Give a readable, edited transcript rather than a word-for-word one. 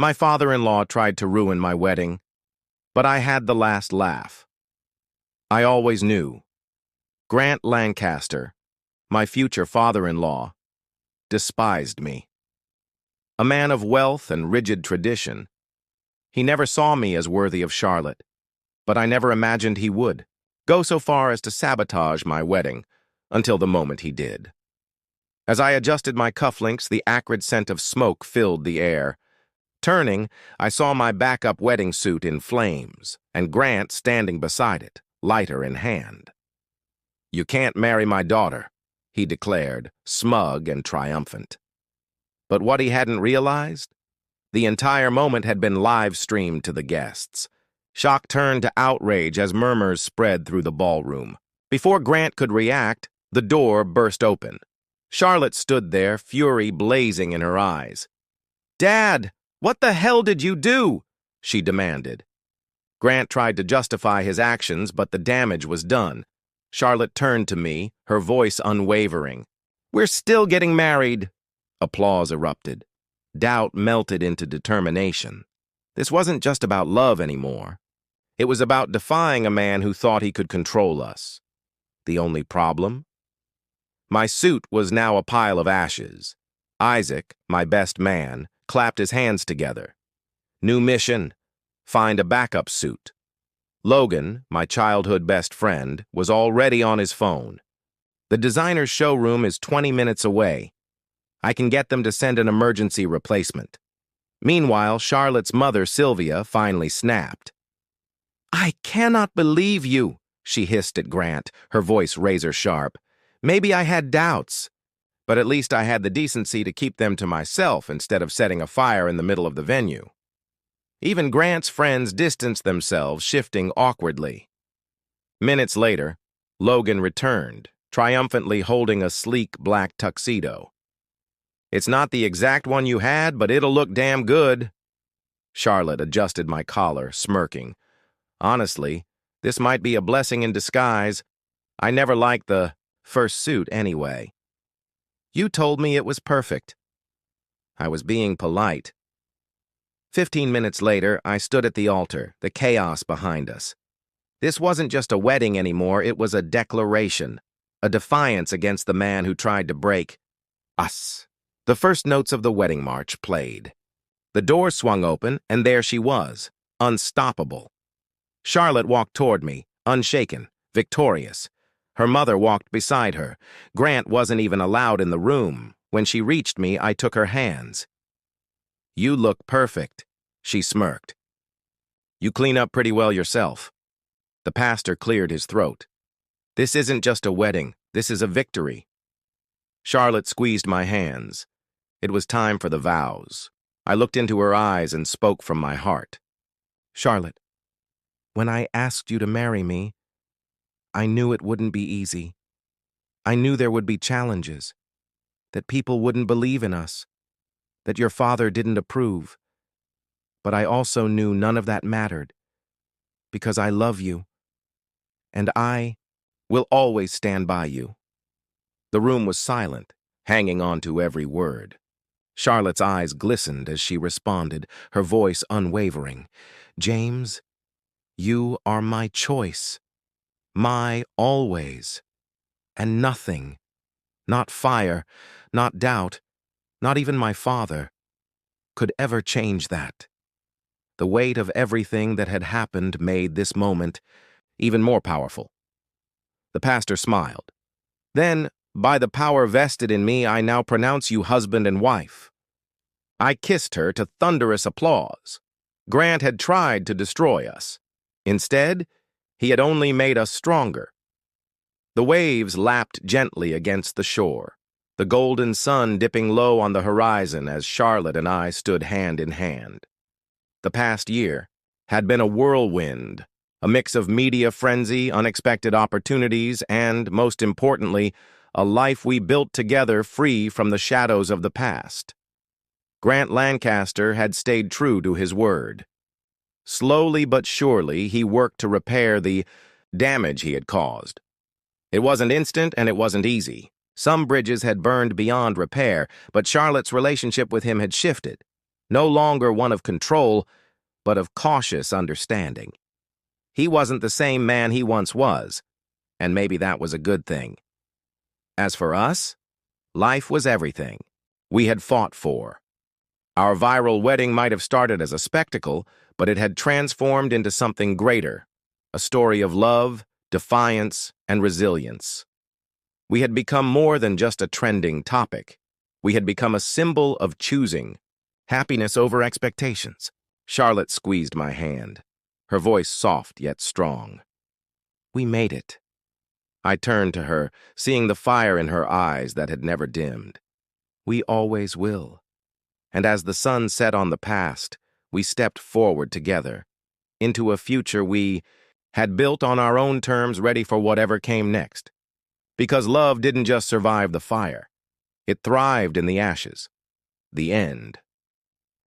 My father-in-law tried to ruin my wedding, but I had the last laugh. I always knew. Grant Lancaster, my future father-in-law, despised me. A man of wealth and rigid tradition, he never saw me as worthy of Charlotte, but I never imagined he would go so far as to sabotage my wedding until the moment he did. As I adjusted my cufflinks, the acrid scent of smoke filled the air. Turning, I saw my backup wedding suit in flames, and Grant standing beside it, lighter in hand. "You can't marry my daughter," he declared, smug and triumphant. But what he hadn't realized? The entire moment had been live-streamed to the guests. Shock turned to outrage as murmurs spread through the ballroom. Before Grant could react, the door burst open. Charlotte stood there, fury blazing in her eyes. "Dad, what the hell did you do?" she demanded. Grant tried to justify his actions, but the damage was done. Charlotte turned to me, her voice unwavering. "We're still getting married." Applause erupted. Doubt melted into determination. This wasn't just about love anymore. It was about defying a man who thought he could control us. The only problem? My suit was now a pile of ashes. Isaac, my best man, clapped his hands together. New mission: find a backup suit. Logan, my childhood best friend, was already on his phone. The designer's showroom is 20 minutes away. I can get them to send an emergency replacement. Meanwhile, Charlotte's mother, Sylvia, finally snapped. "I cannot believe you," she hissed at Grant, her voice razor-sharp. "Maybe I had doubts, but at least I had the decency to keep them to myself instead of setting a fire in the middle of the venue." Even Grant's friends distanced themselves, shifting awkwardly. Minutes later, Logan returned, triumphantly holding a sleek black tuxedo. "It's not the exact one you had, but it'll look damn good." Charlotte adjusted my collar, smirking. "Honestly, this might be a blessing in disguise. I never liked the first suit anyway." "You told me it was perfect." I was being polite. 15 minutes later, I stood at the altar, the chaos behind us. This wasn't just a wedding anymore, it was a declaration, a defiance against the man who tried to break us. The first notes of the wedding march played. The door swung open, and there she was, unstoppable. Charlotte walked toward me, unshaken, victorious. Her mother walked beside her. Grant wasn't even allowed in the room. When she reached me, I took her hands. "You look perfect," she smirked. "You clean up pretty well yourself." The pastor cleared his throat. "This isn't just a wedding, this is a victory." Charlotte squeezed my hands. It was time for the vows. I looked into her eyes and spoke from my heart. "Charlotte, when I asked you to marry me, I knew it wouldn't be easy. I knew there would be challenges, that people wouldn't believe in us, that your father didn't approve. But I also knew none of that mattered, because I love you, and I will always stand by you." The room was silent, hanging on to every word. Charlotte's eyes glistened as she responded, her voice unwavering. "James, you are my choice, my always, and nothing, not fire, not doubt, not even my father, could ever change that." The weight of everything that had happened made this moment even more powerful. The pastor smiled. "Then, by the power vested in me, I now pronounce you husband and wife." I kissed her to thunderous applause. Grant had tried to destroy us. Instead, he had only made us stronger. The waves lapped gently against the shore, the golden sun dipping low on the horizon as Charlotte and I stood hand in hand. The past year had been a whirlwind, a mix of media frenzy, unexpected opportunities, and, most importantly, a life we built together free from the shadows of the past. Grant Lancaster had stayed true to his word. Slowly but surely, he worked to repair the damage he had caused. It wasn't instant and it wasn't easy. Some bridges had burned beyond repair, but Charlotte's relationship with him had shifted. no longer one of control, but of cautious understanding. He wasn't the same man he once was, and maybe that was a good thing. As for us, life was everything we had fought for. Our viral wedding might have started as a spectacle, but it had transformed into something greater, a story of love, defiance, and resilience. We had become more than just a trending topic. We had become a symbol of choosing happiness over expectations. Charlotte squeezed my hand, her voice soft yet strong. We made it. I turned to her, seeing the fire in her eyes that had never dimmed. We always will. And as the sun set on the past, we stepped forward together, into a future we had built on our own terms, ready for whatever came next. Because love didn't just survive the fire. It thrived in the ashes. The end.